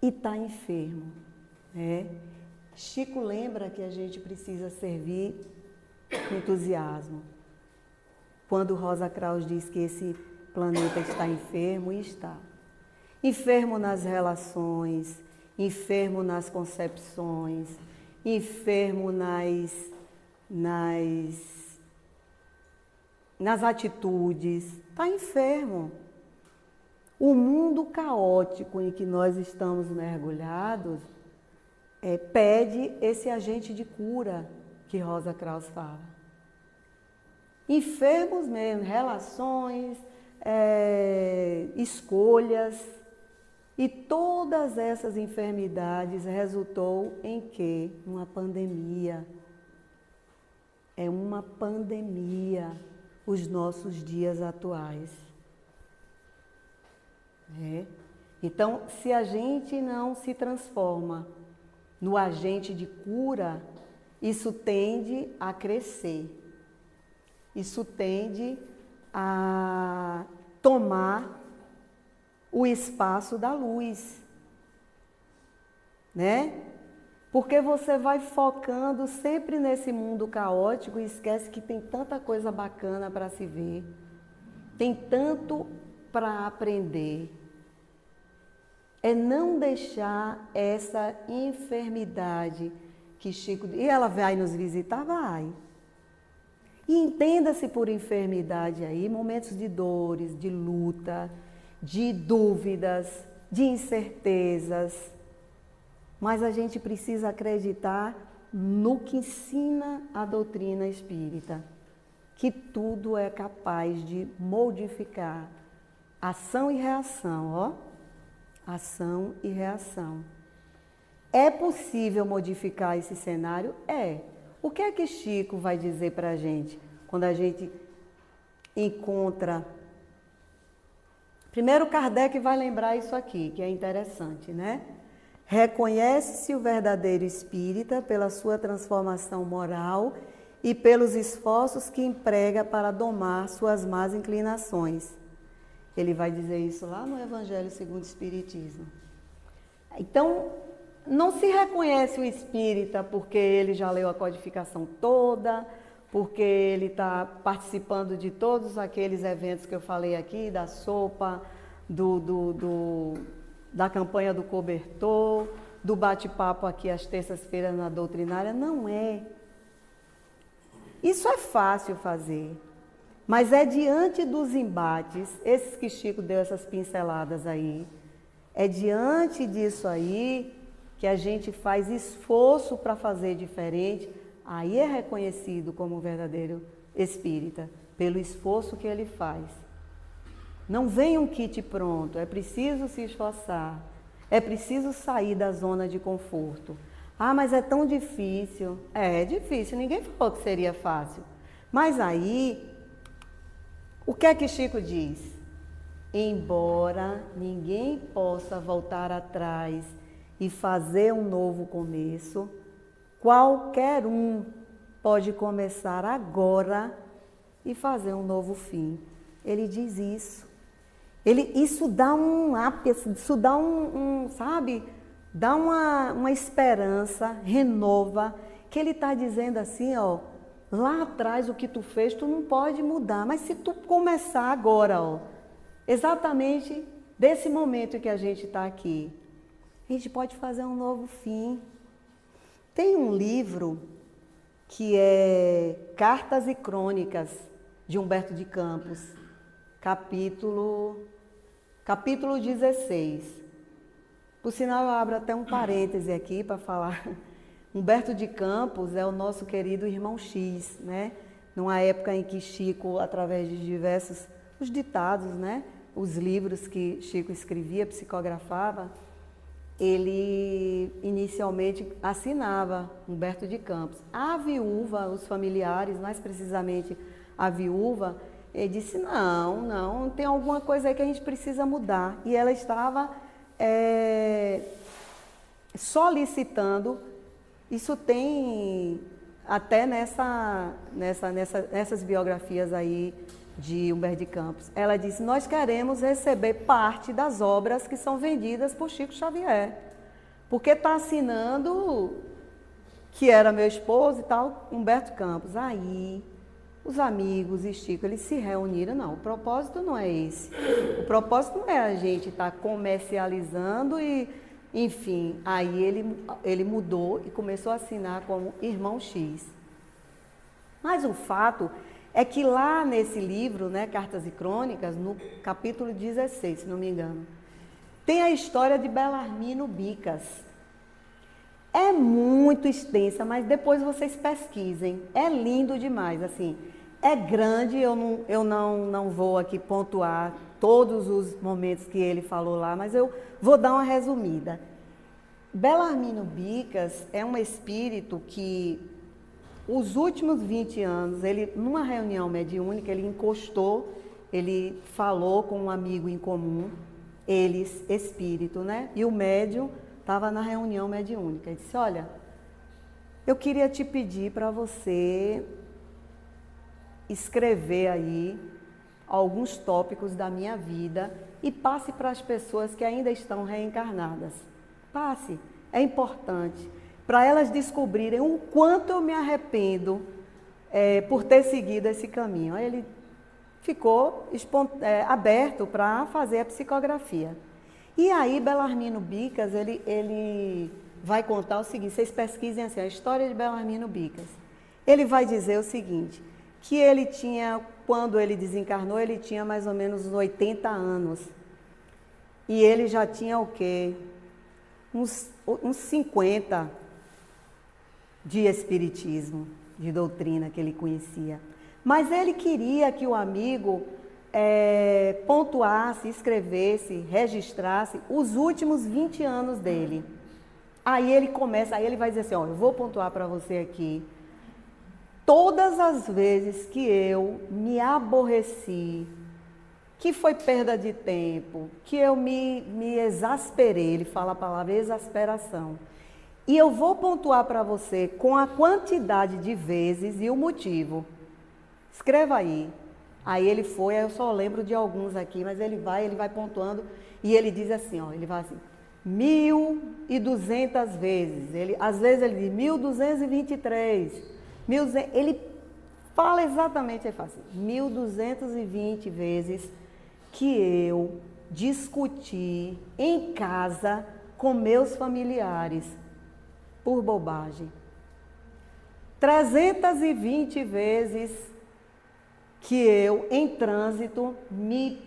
e está enfermo, né? Chico lembra que a gente precisa servir com entusiasmo. Quando Rosa Kraus diz que esse planeta está enfermo, e está. Enfermo nas relações, enfermo nas concepções, enfermo nas atitudes, está enfermo. O mundo caótico em que nós estamos mergulhados pede esse agente de cura que Rosa Kraus fala. Enfermos mesmo, relações, escolhas, e todas essas enfermidades resultou em quê? Uma pandemia. É uma pandemia os nossos dias atuais. Então, se a gente não se transforma no agente de cura, isso tende a crescer. Isso tende a tomar o espaço da luz, né? Porque você vai focando sempre nesse mundo caótico e esquece que tem tanta coisa bacana para se ver, tem tanto para aprender. É não deixar essa enfermidade que Chico... E ela vai nos visitar? Vai. E entenda-se por enfermidade aí momentos de dores, de luta, de dúvidas, de incertezas. Mas a gente precisa acreditar no que ensina a doutrina espírita, que tudo é capaz de modificar. Ação e reação, ó. Ação e reação. É possível modificar esse cenário? É. O que é que Chico vai dizer para a gente quando a gente encontra... Primeiro, Kardec vai lembrar isso aqui, que é interessante, né? Reconhece-se o verdadeiro espírita pela sua transformação moral e pelos esforços que emprega para domar suas más inclinações. Ele vai dizer isso lá no Evangelho segundo o Espiritismo. Então, não se reconhece o espírita porque ele já leu a codificação toda, porque ele está participando de todos aqueles eventos que eu falei aqui, da sopa, da campanha do cobertor, do bate-papo aqui às terças-feiras na doutrinária. Não é. Isso é fácil fazer, mas é diante dos embates, esses que Chico deu essas pinceladas aí, é diante disso aí que a gente faz esforço para fazer diferente. Aí é reconhecido como um verdadeiro espírita, pelo esforço que ele faz. Não vem um kit pronto, é preciso se esforçar, é preciso sair da zona de conforto. Ah, mas é tão difícil. É difícil, ninguém falou que seria fácil. Mas aí, o que é que Chico diz? Embora ninguém possa voltar atrás e fazer um novo começo, qualquer um pode começar agora e fazer um novo fim. Ele diz isso. Isso dá um ápice, isso dá sabe? Dá uma esperança, renova, que ele está dizendo assim, ó, lá atrás o que tu fez, tu não pode mudar, mas se tu começar agora, ó, exatamente desse momento que a gente está aqui, a gente pode fazer um novo fim. Tem um livro que é Cartas e Crônicas, de Humberto de Campos, capítulo 16. Por sinal, eu abro até um parêntese aqui para falar. Humberto de Campos é o nosso querido irmão X, né? Numa época em que Chico, através de diversos os ditados, né? Os livros que Chico escrevia, psicografava, ele inicialmente assinava Humberto de Campos. A viúva, os familiares, mais precisamente a viúva, ele disse, não, tem alguma coisa aí que a gente precisa mudar. E ela estava solicitando, isso tem até nessas biografias aí de Humberto de Campos. Ela disse, nós queremos receber parte das obras que são vendidas por Chico Xavier. porque está assinando que era meu esposo e tal, Humberto Campos. Aí, os amigos e Chico, eles se reuniram. Não, o propósito não é esse. O propósito não é a gente estar comercializando e, enfim. Aí ele mudou e começou a assinar como Irmão X. Mas o fato é que lá nesse livro, né, Cartas e Crônicas, no capítulo 16, se não me engano, tem a história de Belarmino Bicas. É muito extensa, mas depois vocês pesquisem. É lindo demais, assim. É grande, eu não vou aqui pontuar todos os momentos que ele falou lá, mas eu vou dar uma resumida. Belarmino Bicas é um espírito que, os últimos 20 anos, ele, numa reunião mediúnica, ele encostou, ele falou com um amigo em comum, eles, espírito, né? E o médium estava na reunião mediúnica. Ele disse, olha, eu queria te pedir para você escrever aí alguns tópicos da minha vida e passe para as pessoas que ainda estão reencarnadas. Passe, é importante, para elas descobrirem o quanto eu me arrependo por ter seguido esse caminho. Aí ele ficou aberto para fazer a psicografia. E aí Belarmino Bicas, ele vai contar o seguinte, vocês pesquisem assim, a história de Belarmino Bicas. Ele vai dizer o seguinte, que ele tinha, quando ele desencarnou, ele tinha mais ou menos 80 anos. E ele já tinha o quê? Uns 50 de espiritismo, de doutrina que ele conhecia. Mas ele queria que o amigo pontuasse, escrevesse, registrasse os últimos 20 anos dele. Aí ele começa, aí ele vai dizer assim, ó, eu vou pontuar para você aqui todas as vezes que eu me aborreci, que foi perda de tempo, que eu me exasperei, ele fala a palavra exasperação. E eu vou pontuar para você com a quantidade de vezes e o motivo. Escreva aí. Aí ele foi, eu só lembro de alguns aqui, mas ele vai pontuando e ele diz assim, ó, ele vai assim, 1.200 vezes. Às vezes ele diz 1.223, ele fala exatamente, ele fala assim, 1.220 vezes que eu discuti em casa com meus familiares por bobagem. 320 vezes que eu, em trânsito, me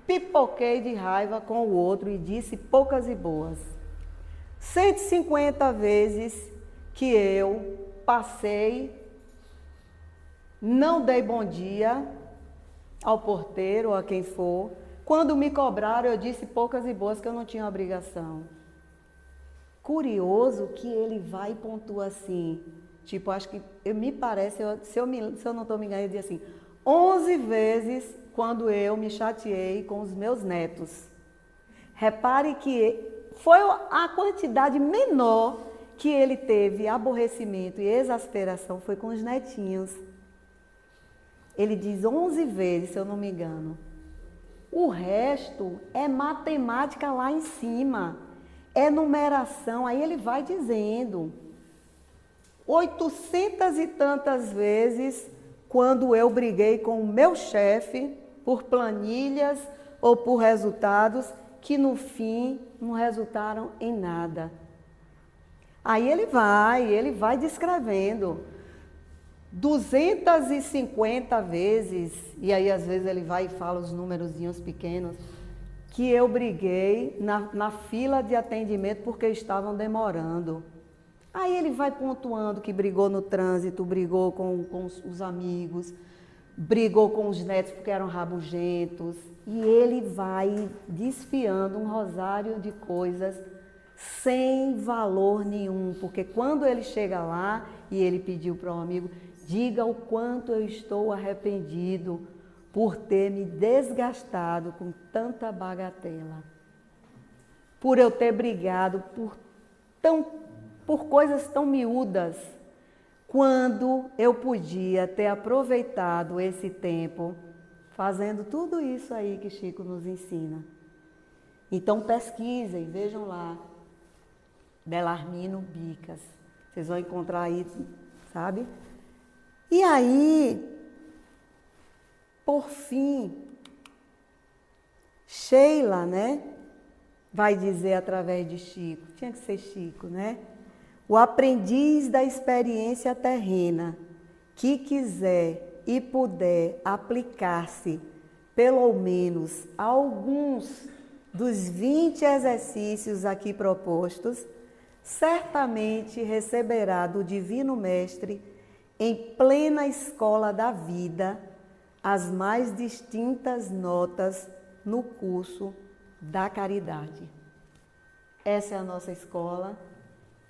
pipoquei de raiva com o outro e disse poucas e boas. 150 vezes que eu passei, não dei bom dia ao porteiro ou a quem for. Quando me cobraram, eu disse poucas e boas que eu não tinha obrigação. Curioso que ele vai e pontua assim, tipo, acho que me parece, se eu não estou me enganando, ele diz assim, 11 vezes quando eu me chateei com os meus netos. Repare que foi a quantidade menor que ele teve aborrecimento e exasperação foi com os netinhos. Ele diz 11 vezes, se eu não me engano. O resto é matemática lá em cima, é numeração, aí ele vai dizendo. 800 e tantas vezes quando eu briguei com o meu chefe por planilhas ou por resultados que no fim não resultaram em nada. Aí ele vai descrevendo 250 vezes, e aí às vezes ele vai e fala os númerozinhos pequenos, que eu briguei na fila de atendimento porque estavam demorando. Aí ele vai pontuando que brigou no trânsito, brigou com os amigos, brigou com os netos porque eram rabugentos. E ele vai desfiando um rosário de coisas sem valor nenhum. Porque quando ele chega lá e ele pediu para um amigo, diga o quanto eu estou arrependido por ter me desgastado com tanta bagatela. Por eu ter brigado por coisas tão miúdas, quando eu podia ter aproveitado esse tempo fazendo tudo isso aí que Chico nos ensina. Então pesquisem, vejam lá. Belarmino Bicas. Vocês vão encontrar aí, sabe? E aí, por fim, Sheila, né? Vai dizer através de Chico, tinha que ser Chico, né? O aprendiz da experiência terrena que quiser e puder aplicar-se pelo menos a alguns dos 20 exercícios aqui propostos, certamente receberá do Divino Mestre, em plena escola da vida, as mais distintas notas no curso da caridade. Essa é a nossa escola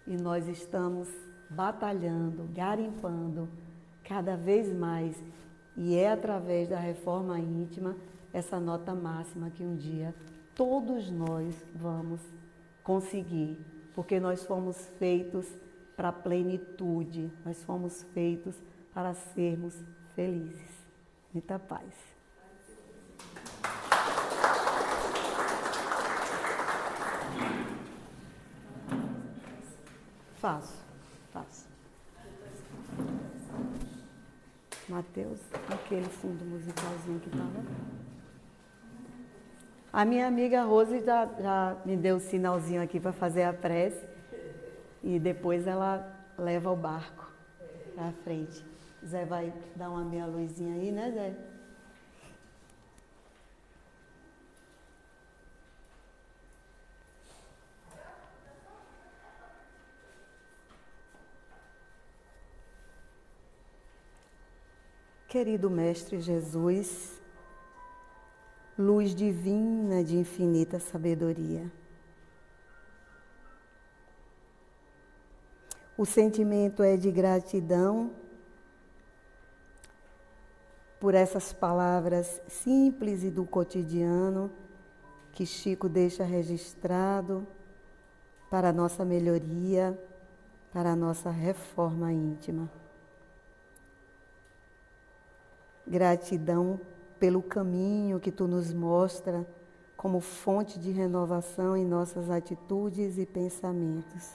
e nós estamos batalhando, garimpando cada vez mais, e é através da reforma íntima essa nota máxima que um dia todos nós vamos conseguir, porque nós fomos feitos para a plenitude, nós fomos feitos para sermos felizes. Muita paz. Faço. Mateus, aquele fundo musicalzinho que estava. A minha amiga Rose já me deu o sinalzinho aqui para fazer a prece e depois ela leva o barco para frente. Zé vai dar uma meia luzinha aí, né, Zé? Querido Mestre Jesus, luz divina de infinita sabedoria, o sentimento é de gratidão por essas palavras simples e do cotidiano que Chico deixa registrado para a nossa melhoria, para a nossa reforma íntima. Gratidão pelo caminho que tu nos mostra como fonte de renovação em nossas atitudes e pensamentos.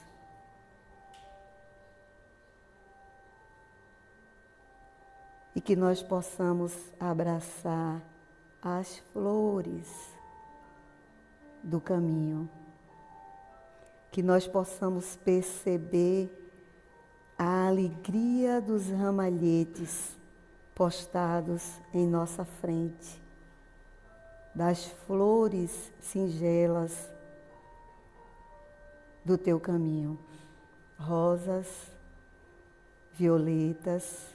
E que nós possamos abraçar as flores do caminho. Que nós possamos perceber a alegria dos ramalhetes postados em nossa frente, das flores singelas do teu caminho, rosas, violetas,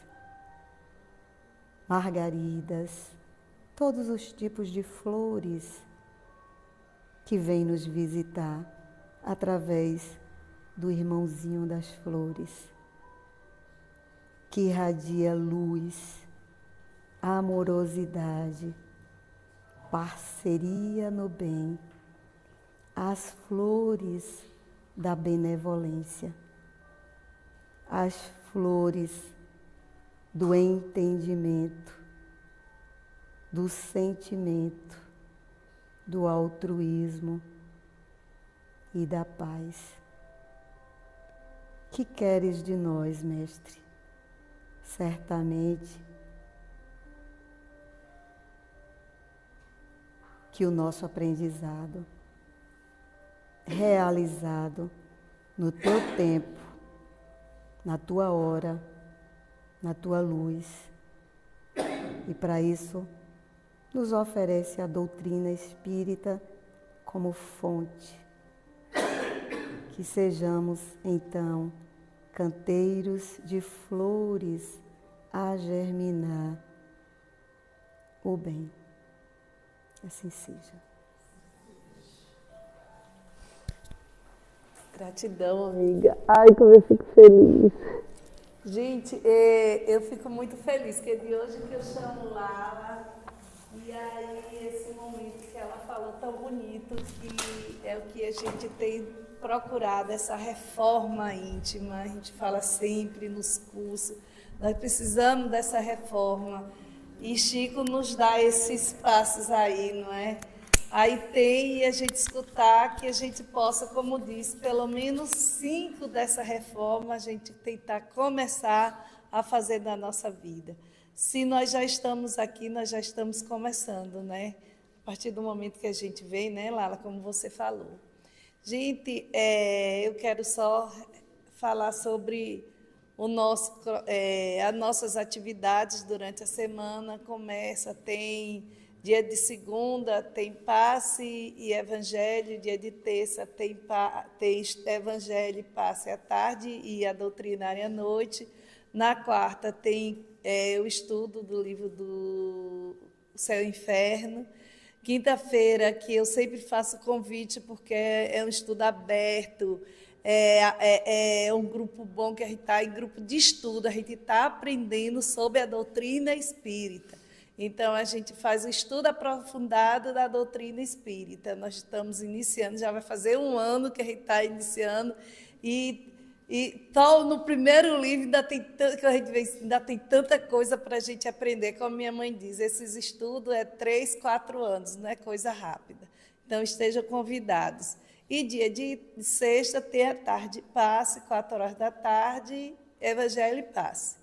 margaridas, todos os tipos de flores que vêm nos visitar através do irmãozinho das flores, que irradia luz, amorosidade, parceria no bem, as flores da benevolência, as flores do entendimento, do sentimento, do altruísmo e da paz. Que queres de nós, Mestre? Certamente que o nosso aprendizado, realizado no teu tempo, na tua hora, na tua luz, e para isso nos oferece a doutrina espírita como fonte. Que sejamos, então, canteiros de flores a germinar o bem. Assim seja. Gratidão, amiga. Ai, como eu fico feliz. Gente, eu fico muito feliz, que é de hoje que eu chamo Lala. E aí, esse momento que ela falou tão bonito, que é o que a gente tem procurado, essa reforma íntima. A gente fala sempre nos cursos, nós precisamos dessa reforma. E Chico nos dá esses passos aí, não é? aí tem e a gente escutar, que a gente possa, como disse, pelo menos 5 dessa reforma a gente tentar começar a fazer na nossa vida. Se nós já estamos aqui, nós já estamos começando, né? A partir do momento que a gente vem, né, Lala, como você falou. Gente, eu quero só falar sobre as nossas atividades durante a semana. Tem dia de segunda, tem passe e evangelho, dia de terça tem evangelho e passe à tarde e a doutrinária à noite. Na quarta tem o estudo do livro do Céu e Inferno. Quinta-feira, que eu sempre faço convite, porque é um estudo aberto, é um grupo bom, que a gente está em grupo de estudo, a gente está aprendendo sobre a doutrina espírita. Então, a gente faz o estudo aprofundado da doutrina espírita. Nós estamos iniciando, já vai fazer 1 ano que a gente está iniciando, e só no primeiro livro ainda tem tanta coisa para a gente aprender. Como minha mãe diz, esses estudos 3, 4 anos, não é coisa rápida. Então, estejam convidados. E dia de sexta tem a tarde passe, 4 horas da tarde, evangelho e passe.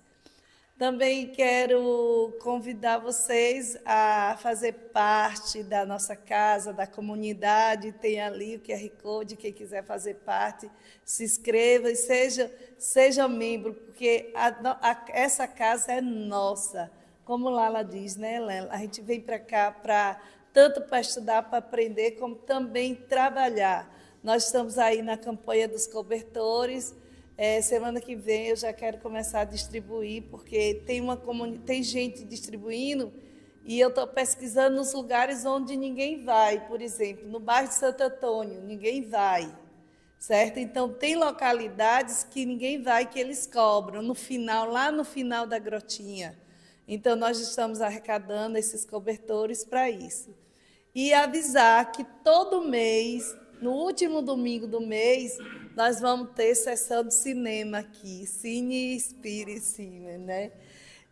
Também quero convidar vocês a fazer parte da nossa casa, da comunidade. Tem ali o QR Code, quem quiser fazer parte, se inscreva e seja membro, porque essa casa é nossa. Como Lala diz, né, Lela? A gente vem para cá tanto para estudar, para aprender, como também trabalhar. Nós estamos aí na campanha dos cobertores. Semana que vem eu já quero começar a distribuir, porque tem gente distribuindo e eu estou pesquisando nos lugares onde ninguém vai. Por exemplo, no bairro de Santo Antônio, ninguém vai, certo? Então, tem localidades que ninguém vai, que eles cobram, lá no final da grotinha. Então, nós estamos arrecadando esses cobertores para isso. E avisar que todo mês, no último domingo do mês, nós vamos ter sessão de cinema aqui, Cine Spirit Cinema, né?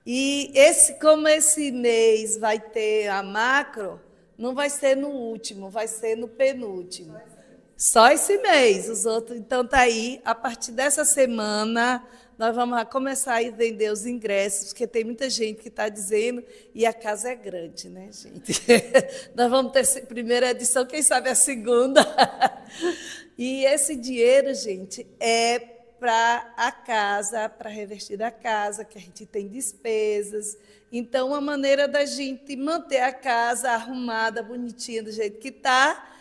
E como esse mês vai ter a macro, não vai ser no último, vai ser no penúltimo. Só esse mês, os outros. Então, está aí, a partir dessa semana, nós vamos começar a vender os ingressos, porque tem muita gente que está dizendo, e a casa é grande, né, gente? Nós vamos ter a primeira edição, quem sabe a segunda. E esse dinheiro, gente, é para a casa, para revestir a casa, que a gente tem despesas. Então, uma maneira da gente manter a casa arrumada, bonitinha, do jeito que está.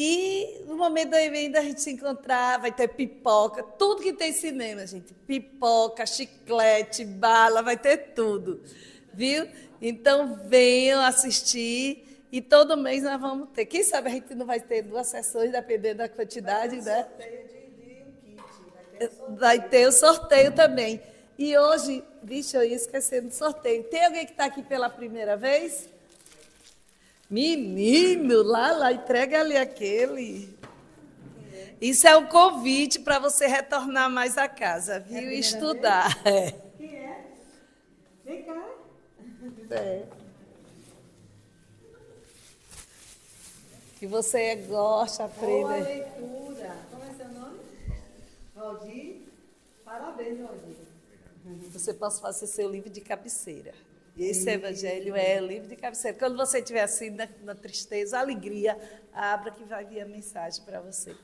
E no momento da venda a gente se encontrar, vai ter pipoca, tudo que tem cinema, gente. Pipoca, chiclete, bala, vai ter tudo, viu? Então venham assistir e todo mês nós vamos ter. Quem sabe a gente não vai ter 2 sessões, dependendo da quantidade, né? Vai ter o sorteio também. E hoje, vixe, eu ia esquecendo do sorteio. Tem alguém que está aqui pela primeira vez? Menino, lá, entrega ali aquele. Isso é um convite para você retornar mais à casa, viu? E estudar. Quem é? Vem cá. Que você gosta, aprenda. Boa leitura. Como é seu nome? Valdir. Parabéns, Valdir. Você pode fazer seu livro de cabeceira. Esse evangelho é o livro de cabeceira. Quando você estiver assim, na tristeza, alegria, abra que vai vir a mensagem para você.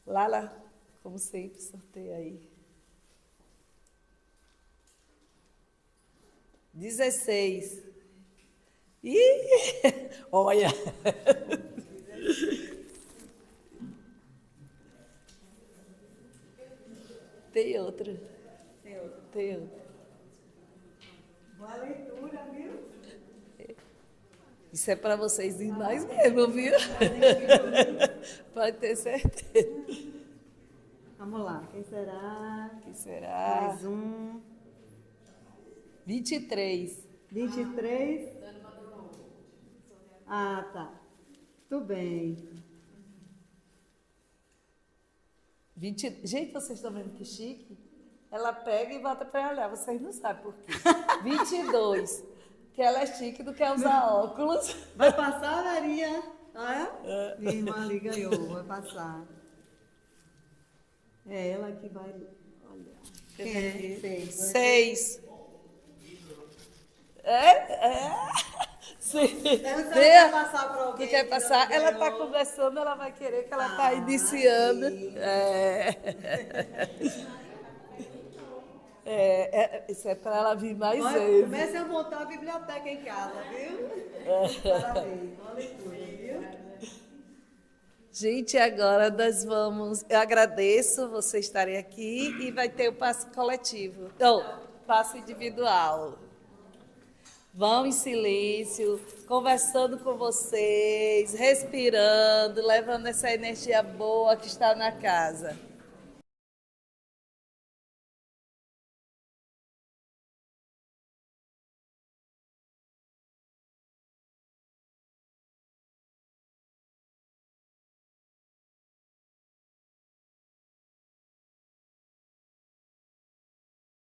Lala, como sempre, sorteia aí. 16. Ih, olha. Tem outro. Tem outro. Boa leitura, viu? Isso é para vocês e nós mesmo, viu? Pode ter certeza. Vamos lá. Quem será? Que será? Mais um. 23. 23? Ah, tá. Tudo bem. 20... Gente, vocês estão vendo que chique? Ela pega e volta para olhar. Vocês não sabem por quê. 22. Que ela é chique do que usar óculos. Vai passar, Maria? Ah, é? Minha irmã ali ganhou, vai passar. É ela que vai. Olha. Quem é? 6. 6. É? Sim. Você quer passar para alguém? Tu quer passar? Ela está conversando, ela vai querer que ela está iniciando. Isso é para ela vir mais vezes. Comece a montar a biblioteca em casa, viu? Parabéns, boa leitura, viu? Gente, agora nós vamos. Eu agradeço vocês estarem aqui e vai ter o passo coletivo. Então, passo individual. Vão em silêncio, conversando com vocês, respirando, levando essa energia boa que está na casa.